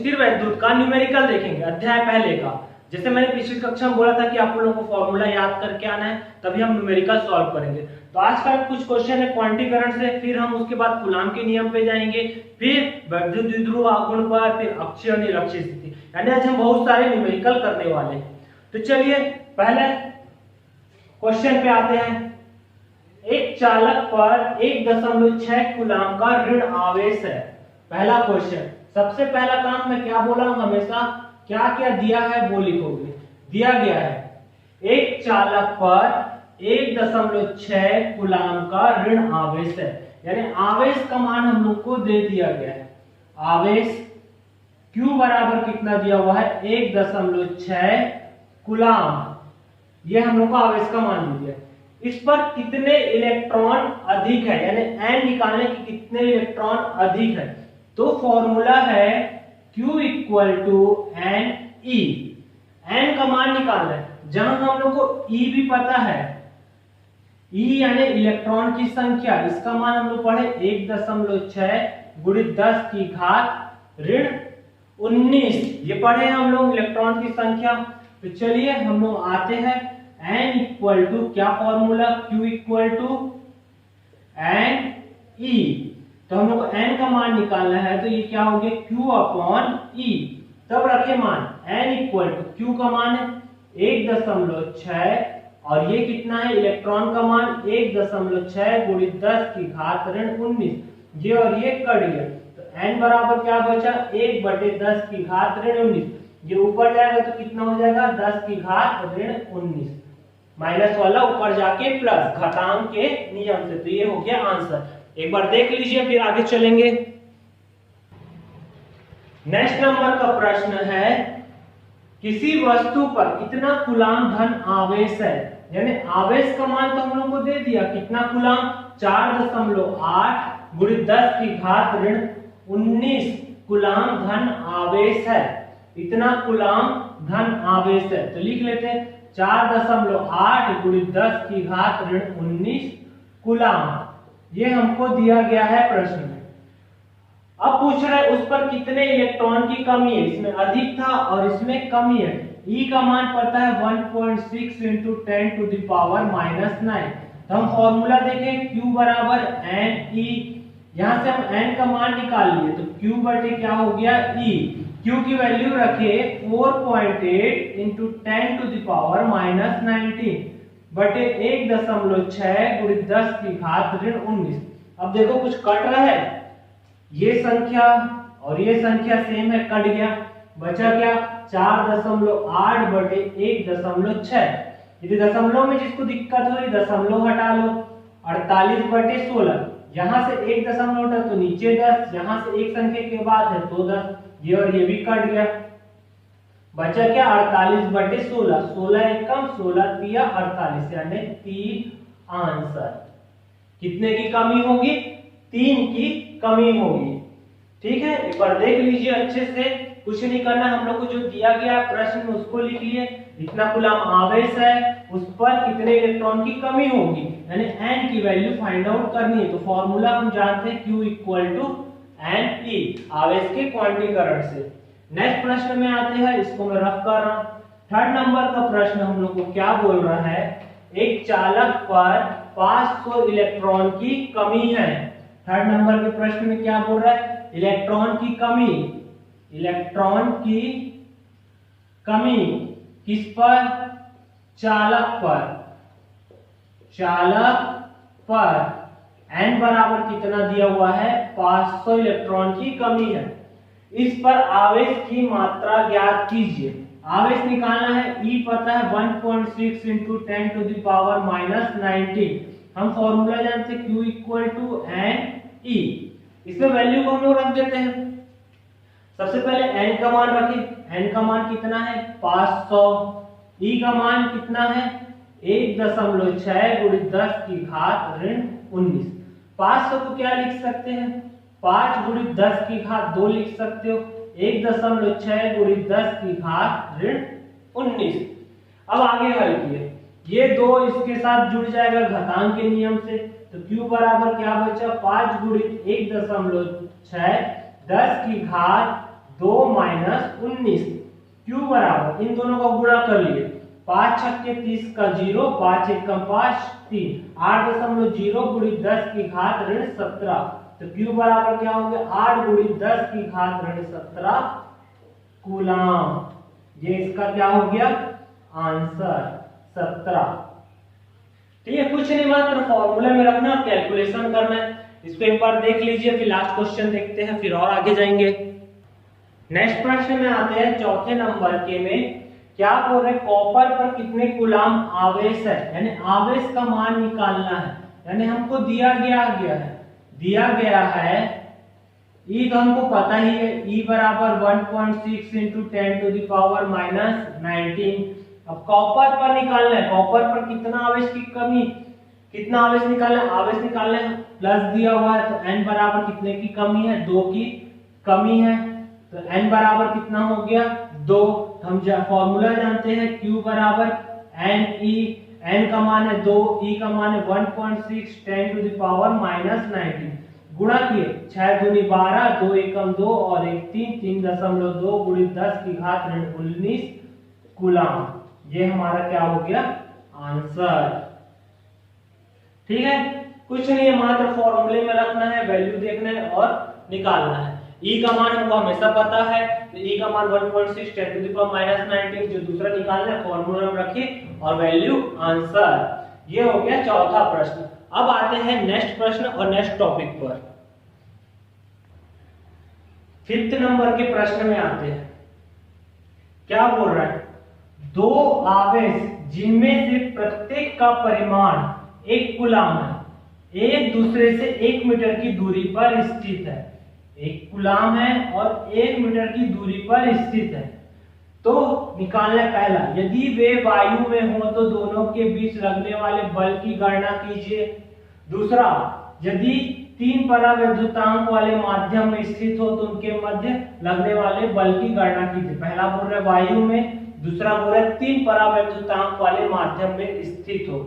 स्थिर वैद्युत का न्यूमेरिकल देखेंगे, अध्याय पहले का। जैसे मैंने पिछली कक्षा में बोला था कि आप लोगों को फॉर्मूला याद करके आना है, तभी हम न्यूमेरिकल सॉल्व करेंगे। तो आज का कुछ क्वेश्चन है क्वांटिटी करंट से, फिर हम उसके बाद कूलाम के नियम पे जाएंगे, फिर वैद्युत द्विध्रुव आघूर्ण पर, फिर अक्षीय और निरक्षीय स्थिति, यानी आज हम बहुत सारे न्यूमेरिकल करने वाले हैं। तो चलिए पहले क्वेश्चन पे आते हैं। एक चालक पर 1.6 कूलाम का ऋण आवेश है। पहला क्वेश्चन, सबसे पहला काम मैं क्या बोला हूं, हमेशा क्या क्या दिया है वो लिखोगे। दिया गया है एक चालक पर 1.6 कूलाम का ऋण आवेश है, यानी आवेश का मान हम लोग को दे दिया गया है। आवेश Q बराबर कितना दिया हुआ है, 1.6 कूलाम, ये हम लोग को आवेश का मान दिया है। इस पर कितने इलेक्ट्रॉन अधिक है, यानी n निकालने की कितने इलेक्ट्रॉन अधिक है। तो फॉर्मूला है Q equal to N E. n का मान निकालना है, जहां हम लोग को E भी पता है, E यानी इलेक्ट्रॉन की संख्या, इसका मान हम लोग पढ़े 1.6 गुणित 10 की घात ऋण 19, ये पढ़े हम लोग इलेक्ट्रॉन की संख्या। तो चलिए हम लोग आते हैं n इक्वल टू क्या formula, Q equal to N E. तो हम लोग को n का मान निकालना है, तो ये क्या हो गया Q अपॉन E। तब रखे मान n इक्वल टू Q का मान है 1.6 और ये कितना है इलेक्ट्रॉन का मान 1.6 गुणित 10 की घात ऋण 19, ये और ये कट गया। तो n बराबर क्या बचा 1/10 की घात ऋण 19, ये ऊपर जाएगा तो कितना हो जाएगा 10 की घात ऋण 19, माइनस वाला ऊपर जाके प्लस घातांक के नियम से। तो ये हो गया आंसर, एक बार देख लीजिए फिर आगे चलेंगे। नेक्स्ट नंबर का प्रश्न है, किसी वस्तु पर कितना कूलाम धन आवेश है, यानी आवेश का मान तो हम लोग को दे दिया, कितना कूलाम 4.8 गुणित 10 की घात ऋण 19 कूलाम धन आवेश है। इतना कूलाम धन आवेश है, तो लिख लेते हैं 4.8 गुणित 10 की घात ऋण 19 कूलाम, ये हमको दिया गया है प्रश्न में। अब पूछ रहे हैं उस पर कितने इलेक्ट्रॉन की कमी है, इसमें अधिक था और इसमें कमी है। E का मान पता है 1.6 इंटू 10 टू द पावर -9। तो हम फॉर्मूला देखें Q बराबर एन ई, यहां से हम n का मान निकाल लिए, तो Q बटे क्या हो गया E। Q की वैल्यू रखे 4.8 इंटू 10 टू द पावर -19 बटे 1.6 गुणित 10 की घात ऋण 19। अब देखो कुछ कट रहा है, ये संख्या और ये संख्या सेम है, कट गया, बचा क्या 4.8 बटे 1.6। यदि दशमलव में जिसको दिक्कत हो रही दशमलव हटा लो, 48 बटे 16, यहां से एक दशमलव हटा तो नीचे 10, यहां से एक संख्या के बाद है तो 10, ये और ये भी कट गया, बचा क्या 48 बटे 16, 16 एकम 16 तिया 48, यानी 3 आंसर। कितने की कमी होगी, 3 की कमी होगी। ठीक है, एक बार देख लीजिए अच्छे से, कुछ नहीं करना, हम लोग को जो दिया गया प्रश्न उसको लिख लिए, इतना कूलाम आवेश है, उस पर कितने इलेक्ट्रॉन की कमी होगी, यानी n की वैल्यू फाइंड आउट करनी है। तो फॉर्मूला हम जानते हैं Q equal to N E, आवेश के क्वांटीकरण से। नेक्स्ट प्रश्न में आते हैं, इसको मैं रफ कर रहा हूं। थर्ड नंबर का प्रश्न हम लोग को क्या बोल रहा है, एक चालक पर 500 इलेक्ट्रॉन की कमी है। थर्ड नंबर के प्रश्न में क्या बोल रहा है, इलेक्ट्रॉन की कमी, इलेक्ट्रॉन की कमी किस पर, चालक पर, चालक पर n बराबर कितना दिया हुआ है 500 इलेक्ट्रॉन की कमी है। इस पर आवेश की मात्रा ज्ञात कीजिए। आवेश निकालना है, E पता है 1.6 इंटू 10 टू द पावर -19, हम फॉर्मूला जानते हैं Q equal to N E. इसमें वैल्यू को हम लोग रख देते हैं। सबसे पहले n का मान रखें, n का मान कितना है 500, E का मान कितना है 1.6 गुणित 10 की घात ऋण 19। 500 को क्या लिख सकते हैं, 5 गुणित 10 की घात 2 लिख सकते हो, 1.6 गुणित 10 की घात ऋण 19। अब आगे हल किए, ये 2 इसके साथ जुड़ जाएगा घातांक के नियम से, तो Q बराबर क्या बचा 5 गुणित 1.6 10 की घात 2 माइनस 19। क्यू बराबर इन दोनों का गुणा कर लिए, 5 छक्के 30 का 0, 5 एकम 5 3, 8.0 गुणित 10 की घात ऋण 17। तो क्यू बराबर क्या हो गया 8 गुणित 10 की घात ऋण 17 कूलाम। ये इसका क्या हो गया आंसर 17। ठीक है, कुछ नहीं मात्र फॉर्मूले में रखना, कैलकुलेशन करना है। इसको एक बार देख लीजिए, फिर लास्ट क्वेश्चन देखते हैं, फिर और आगे जाएंगे। नेक्स्ट प्रश्न में आते हैं चौथे नंबर के में। क्या बोल रहे कॉपर पर कितने कूलाम आवेश है, यानी आवेश का मान निकालना है। यानी हमको दिया गया है E तो हमको पता ही है, E बराबर 1.6 इंटू 10 टू द पावर -19। अब कॉपर पर निकालना है, कॉपर पर कितना आवेश की कमी, कितना आवेश निकालना है, आवेश निकालना है, प्लस दिया हुआ है तो N बराबर कितने की कमी है 2 की कमी है, तो N बराबर कितना हो गया 2। हम फॉर्मूला जानते हैं Q बराबर NE, N का मान है 2, E का मान है 1.6 10 टू द पावर -19 गुणा किए 6 दूनी 12, 2 एकम 2 और 1 3, 3.2 गुणित 10 की घात ऋण 19 कूलाम। ये हमारा क्या हो गया आंसर। ठीक है, कुछ नहीं है, मात्र फॉर्मूले में रखना है, वैल्यू देखना है और निकालना है। E का मान हमको हमेशा पता है, तो E का मान 1.6 10 टू द पावर -19, जो दूसरा निकालना है फॉर्मूला में रखिए और वैल्यू आंसर। ये हो गया चौथा प्रश्न। अब आते हैं नेक्स्ट प्रश्न और नेक्स्ट टॉपिक पर। 5th नंबर के प्रश्न में आते हैं। क्या बोल रहा है, दो आवेश जिनमें से प्रत्येक का परिमाण 1 कूलाम है, एक दूसरे से 1 मीटर की दूरी पर स्थित है। 1 कूलाम है और 1 मीटर की दूरी पर स्थित है। तो निकालना पहला, यदि वे वायु में हो तो दोनों के बीच लगने वाले बल की गणना कीजिए। दूसरा, यदि 3 परावैद्युतांक वाले माध्यम में स्थित हो तो उनके मध्य लगने वाले बल की गणना कीजिए। पहला बोल रहा है वायु में, दूसरा बोल रहा है 3 परावैद्युतांक वाले माध्यम में स्थित हो।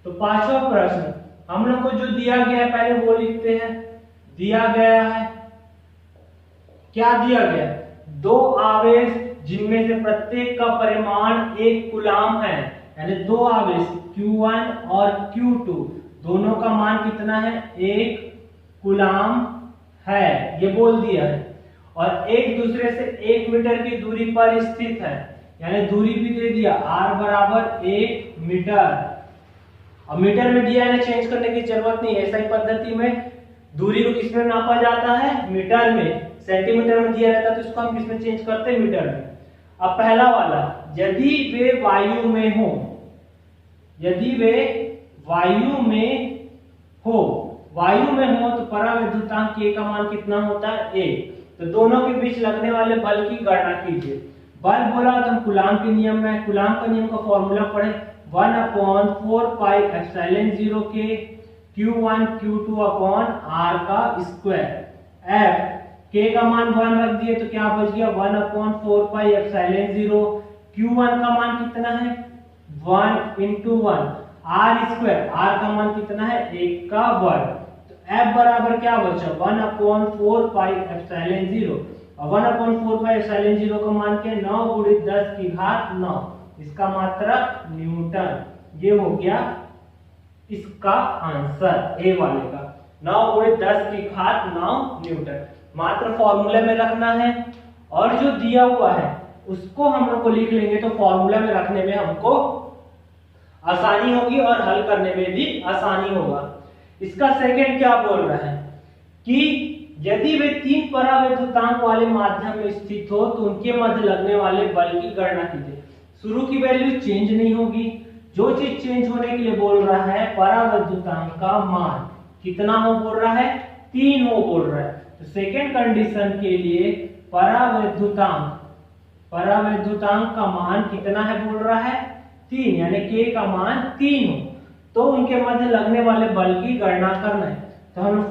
तो पांचवा प्रश्न हम लोग को जो दिया गया है पहले वो लिखते हैं। दिया गया है, क्या दिया गया है, दो आवेश जिनमें से प्रत्येक का परिमाण 1 कूलाम है, यानी दो आवेश Q1 और Q2 दोनों का मान कितना है 1 कूलाम है, ये बोल दिया है। और एक दूसरे से 1 मीटर की दूरी पर स्थित है, यानी दूरी भी दे दिया, r बराबर 1 मीटर। अब मीटर में दिया है, चेंज करने की जरूरत नहीं है। ऐसा ही पद्धति में दूरी को किसमें नापा जाता है, मीटर में। सेंटीमीटर में दिया रहता है तो इसको हम किसमें चेंज करते हैं, मीटर में। अब पहला वाला, यदि वे वायु में हो, यदि वे वायु में हो, वायु में हो तो परावैद्युतांक K का मान कितना होता है 1। तो दोनों के बीच लगने वाले बल की गणना कीजिए। बल बोला तो हम कूलाम के नियम में, कूलाम का नियम का फॉर्मूला पढ़े 1/4 पाई एप्सिलॉन 0 के Q1 Q2 अपॉन R का स्क्वायर। F K का मान 1 रख दिए तो क्या बच गया 1/4 पाई एप्सिलॉन 0। Q1 का मान कितना है 1 into 1, R स्क्वायर, R का मान कितना है 1 का वर्ग। तो F बराबर क्या बचा 1/4 पाई एप्सिलॉन 0, और 1/4 पाई एप्सिलॉन 0 का मान क्या 9 गुणित 10 की घात 9, इसका मात्रक न्यूटन। ये हो गया इसका आंसर ए वाले का, 9 गुणित 10 की घात 9 न्यूटन। मात्र फॉर्मूले में रखना है, और जो दिया हुआ है उसको हम लोग को लिख लेंगे तो फॉर्मूला में रखने में हमको आसानी होगी और हल करने में भी आसानी होगा। इसका सेकंड क्या बोल रहा है कि यदि वे 3 परावैद्युतांक वाले माध्यम में स्थित हो तो उनके मध्य लगने वाले बल की गणना कीजिए। शुरू की वैल्यू चेंज नहीं होगी, जो चीज चेंज होने के लिए बोल रहा है परावैद्युतांक का मान कितना हो बोल रहा है 3 हो बोल रहा है। तो सेकेंड कंडीशन के लिए परावैद्युतांक का मान कितना है बोल रहा है 3, यानी K का मान 3 हो तो उनके मध्य लगने वाले बल की गणना करना है। तो हम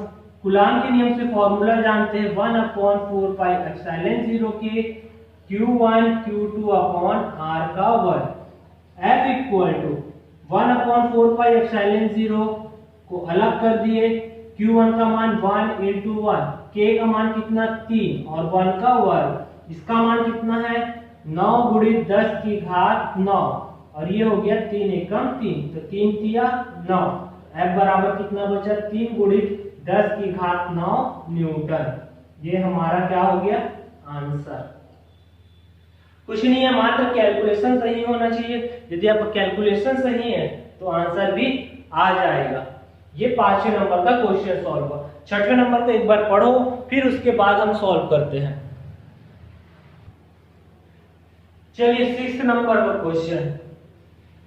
कूलाम के नियम से फॉर्मूला जानते हैं 1/4 पाई एप्सिलॉन 0 के Q1 Q2 अपॉन R का वर्ग। F equal to 1/4 pi epsilon 0 को अलग कर दिए, Q1 का मान 1 into 1, K का मान कितना 3 और 1 का वर्ग, इसका मान कितना है 9 गुणित 10 की घात 9 और ये हो गया 3 एकम 3, तो 3 तिया 9। F बराबर कितना बचा 3 गुणित 10 की घात 9 न्यूटन। ये हमारा क्या हो गया आंसर। कुछ नहीं है, मात्र कैलकुलेशन सही होना चाहिए। यदि आपका कैलकुलेशन सही है तो आंसर भी आ जाएगा। ये 5वें नंबर का क्वेश्चन सॉल्व हुआ। 6वें नंबर को एक बार पढ़ो, फिर उसके बाद हम सॉल्व करते हैं। चलिए 6 नंबर का क्वेश्चन,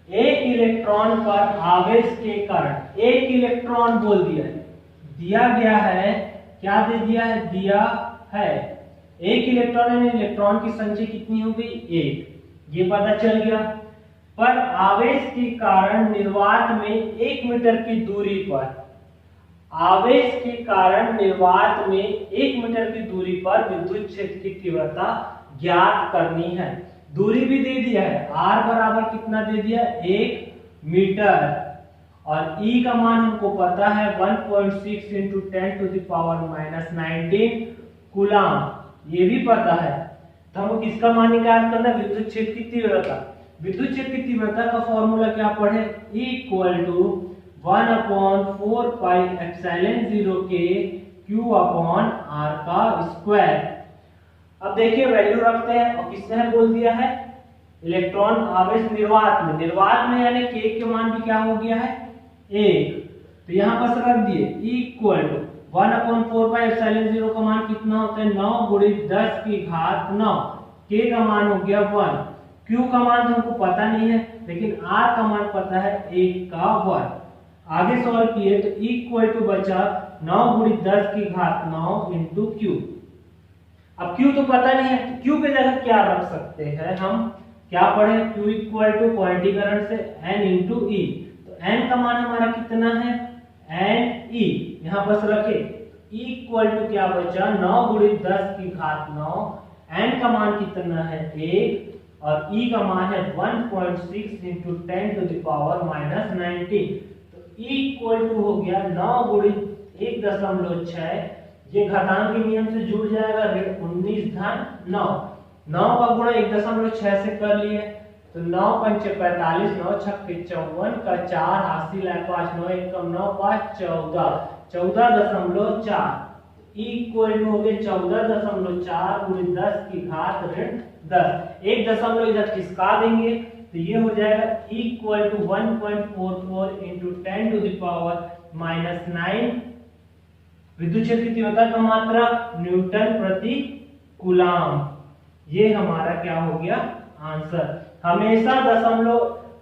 एक इलेक्ट्रॉन पर आवेश के कारण, एक इलेक्ट्रॉन बोल दिया गया है, क्या दे दिया है, दिया है एक इलेक्ट्रॉन, यानी इलेक्ट्रॉन की संख्या कितनी हो गई 1, ये पता चल गया। पर आवेश के कारण निर्वात में 1 मीटर की दूरी पर, आवेश के कारण निर्वात में 1 मीटर की दूरी पर विद्युत क्षेत्र की तीव्रता ज्ञात करनी है। दूरी भी दे दिया है, r बराबर कितना दे दिया 1 मीटर और E का मान हमको पता है 1.6 into 10 to the power -19 coulomb, ये भी पता है। तो हमको किसका मान निकाल करना, विद्युत क्षेत्र की तीव्रता। विद्युत क्षेत्र की तीव्रता का फॉर्मूला क्या पढ़े, E इक्वल टू 1/4 एप्सिलॉन 0 के Q अपॉन R का स्क्वायर। अब देखिए वैल्यू रखते हैं और किसने बोल दिया है, इलेक्ट्रॉन आवेश निर्वात में, निर्वात में यानी K के मान भी क्या हो गया है 1, तो यहाँ पर रख दिए E इक्वल टू 1/4 एप्सिलॉन 0 का मान कितना होता है 9 गुणित 10 की घात 9, K का मान हो गया 1, Q का मान तो हमको पता नहीं है लेकिन R का मान पता है 1 का 1। आगे सॉल्व किए तो E इक्वल टू बचा 9 गुणित 10 की घात 9 इंटू Q। अब Q तो पता नहीं है, तो Q की जगह क्या रख सकते हैं हम, क्या पढ़े, Q इक्वल टू क्वांटीकरण से N इंटू E, तो N का मान हमारा कितना है N E, यहाँ पर रखे E इक्वल टू क्या बचा 9 गुणित 10 की घात 9, N का मान कितना है 1 और E का मान है 1.6 इंटू 10 टू द पावर -19, तो E इक्वल टू हो गया 9 गुणित 1.6, ये घातांक के नियम से जुड़ जाएगा 19 धन 9, 9 का गुणा 1.6 से कर लिए तो 9 पंच 45, 9 छक्के 54 का 4 हासिल है 5, 9 1 कम 9 5 14, 14.4, E इक्वल टू हो गया 14.4 गुणित 10 की घात ऋण 10, एक दशमलव इधर खिसका देंगे तो ये हो जाएगा E equal to 1.44 into 10 to the power -9, विद्युत क्षेत्र की तीव्रता का मात्रा न्यूटन प्रति कूलाम। ये हमारा क्या हो गया आंसर। हमेशा दशमलव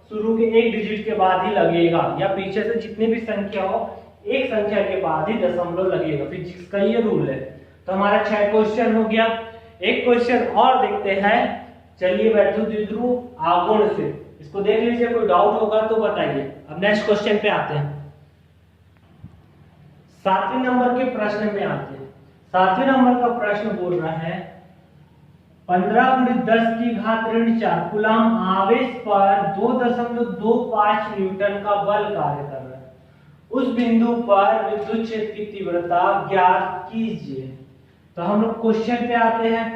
शुरू के एक डिजिट के बाद ही लगेगा, या पीछे से जितनी भी संख्या हो एक संख्या के बाद ही दशमलव लगेगा, फिजिक्स का ये रूल है। तो हमारा 6 क्वेश्चन हो गया। एक क्वेश्चन और देखते हैं, चलिए वैद्युत द्विध्रुव आघूर्ण से, इसको देख लीजिए, कोई डाउट होगा तो बताइए। अब नेक्स्ट क्वेश्चन पे आते हैं, 7वें नंबर के प्रश्न में आते हैं। 7वें नंबर का प्रश्न बोल रहा है 15 गुणित 10 की घात ऋण 4 कूलाम आवेश पर 2.25 न्यूटन का बल कार्य कर रहा है, उस बिंदु पर विद्युत क्षेत्र की तीव्रता ज्ञात कीजिए। तो हम लोग क्वेश्चन पे आते हैं।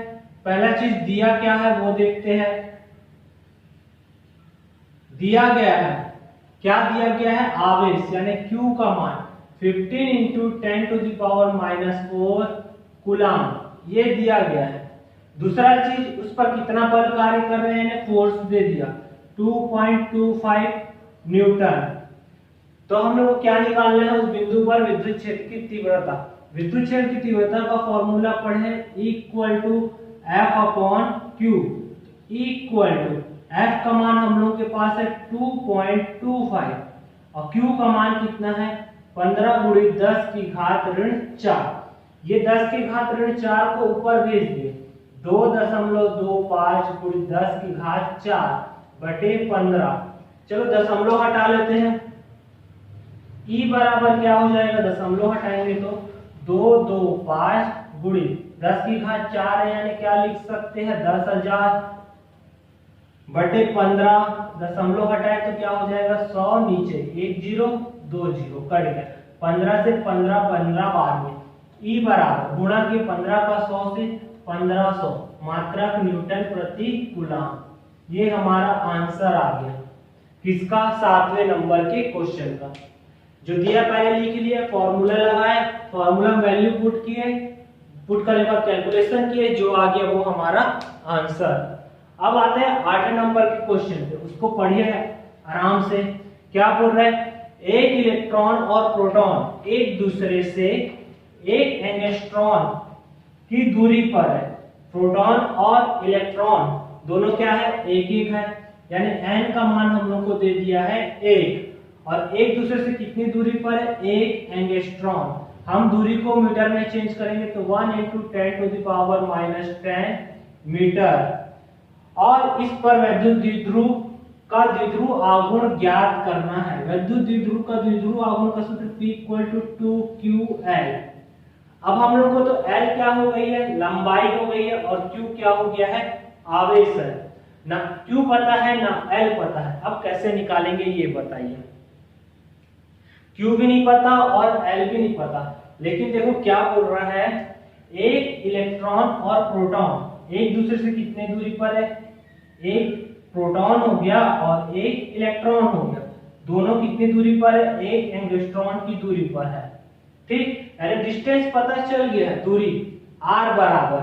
पहला चीज दिया क्या है वो देखते हैं। दिया गया है, क्या दिया गया है, आवेश यानी Q का मान 15 into 10 to the power -4 coulomb, ये दिया गया है। दूसरा चीज उस पर कितना बल कार्य कर रहे हैं, फोर्स दे दिया 2.25 न्यूटन। तो हम लोग को क्या निकालना है, उस बिंदु पर विद्युत क्षेत्र की तीव्रता। विद्युत क्षेत्र की तीव्रता का फॉर्मूला पढ़े equal to F upon Q। Equal to F का मान हम लोग के पास है 2.25 और Q का मान कितना है 15 गुणित 10 की घात ऋण 4। ये 10 की घात ऋण 4 को ऊपर भेज दिए, 2.25 गुणित 10 की घात 4 बटे 15। चलो दशमलव हटा लेते हैं। E बराबर क्या हो जाएगा, दशमलव हटाएंगे तो 225 गुणित 10 की घात 4 है, यानी क्या लिख सकते हैं 10,000 बटे 15। दशमलव हटाए तो क्या हो जाएगा 100, नीचे 1 0 2 0 कट गया, 15 से 15 15 बाद में E बराबर गुणा के 15 का 100 से 1500 मात्रक न्यूटन प्रति कूलम। ये हमारा आंसर आ गया किसका, 7वें नंबर के क्वेश्चन का। जो दिया पहले लिख लिया, फॉर्मूला लगाए, फॉर्मूला वैल्यू पुट किए, पुट करने के बाद कैलकुलेशन किए, जो आ गया वो हमारा आंसर। अब आते हैं 8वें नंबर के क्वेश्चन पे, उसको पढ़िए आराम से। क्या बोल रहा है, एक इलेक्ट्रॉन और प्रोटॉन एक दूसरे से 1 एंगस्ट्रॉन की दूरी पर है। प्रोटॉन और इलेक्ट्रॉन दोनों क्या है, एक एक है, यानी n का मान हम लोग को दे दिया है 1, और एक दूसरे से कितनी दूरी पर है, 1 एंगस्ट्रॉन। हम दूरी को मीटर में चेंज करेंगे तो 1 × 10⁻⁻10 मीटर। और इस पर वैद्युत द्विध्रुव का द्विध्रुव आघूर्ण ज्ञात करना है। वैद्युत द्विध्रुव का द्विध्रुव आघूर्ण का सूत्र P = 2qL। अब हम लोग को तो L क्या हो गई है, लंबाई हो गई है, और Q क्या हो गया है, आवेश है ना। Q पता है ना L पता है, अब कैसे निकालेंगे ये बताइए। Q भी नहीं पता और L भी नहीं पता, लेकिन देखो क्या बोल रहा है, एक इलेक्ट्रॉन और प्रोटॉन एक दूसरे से कितने दूरी पर है, एक प्रोटॉन हो गया और एक इलेक्ट्रॉन हो गया, दोनों कितनी दूरी पर है, 1 एंगस्ट्रॉन की दूरी पर है। ठीक, यानी डिस्टेंस पता चल गया है, दूरी r बराबर,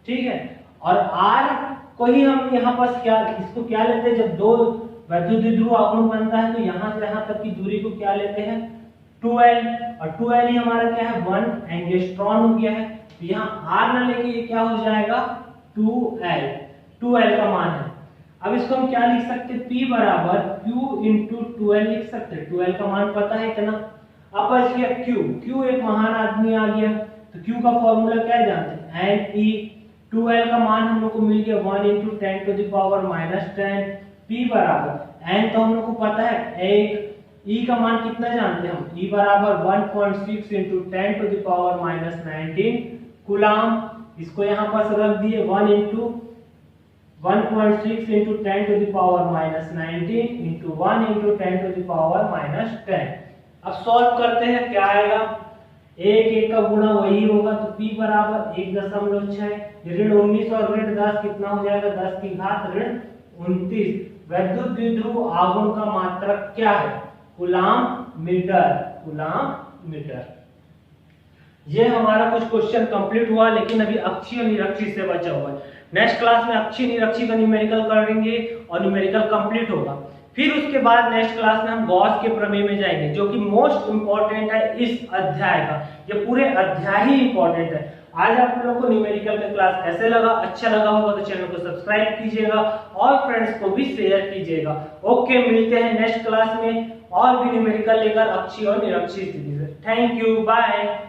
ठीक है। और r को ही हम यहाँ पर क्या, इसको क्या लेते हैं, जब दो वैद्युत द्विध्रुव आघूर्ण बनता है तो यहाँ से यहाँ तक की दूरी को क्या लेते हैं, 2l, और 2l ही हमारा क्या है, 1 एंगस्ट्रॉन हो गया है। तो यहाँ r ना लेके ये क्या हो जाएगा, 2l का मान है। अब इसको हम क्या लिख सकते हैं, P बराबर Q × 2l लिख सकते हैं, 2l का मान पता है इतना। अब बच गया Q एक महान आदमी आ गया, तो Q का फॉर्मूला क्या जानते हैं, Ne। 2l का मान हम लोग को मिल गया 1 × 10⁻⁻10। P बराबर n तो हम लोग को पता है 1, E का मान कितना जानते हैं हम, E बराबर 1.6 × 10⁻⁻19 कूलम। इसको यहाँ पर रख दिए 1 × 1.6 × 10⁻⁻19 × 1 × 10⁻10। अब सॉल्व करते हैं, क्या आएगा, 1 का गुणा वही होगा, तो P बराबर 1.6, ऋण 19 और ऋण 10 कितना हो जाएगा, 10 की घात ऋण 29। वैद्युत द्विध्रुव आघूर्ण का मात्रक क्या है, कूलम मीटर। ये हमारा कुछ क्वेश्चन कंप्लीट हुआ, लेकिन अभी अक्षीय और निरक्षीय से बचा हुआ है। नेक्स्ट क्लास में अक्षीय निरक्षीय का न्यूमेरिकल करेंगे और न्यूमेरिकल कंप्लीट होगा। फिर उसके बाद नेक्स्ट क्लास में हम गॉस के प्रमेय में जाएंगे, जो कि मोस्ट इंपॉर्टेंट है इस अध्याय का। ये पूरे अध्याय ही इंपॉर्टेंट है। आज आप लोगों को न्यूमेरिकल का क्लास कैसे लगा, अच्छा लगा होगा तो चैनल को सब्सक्राइब कीजिएगा और फ्रेंड्स को भी शेयर कीजिएगा। ओके, मिलते हैं नेक्स्ट क्लास में और भी न्यूमेरिकल लेकर अक्षीय और निरक्षीय स्थिति से। Thank you, bye.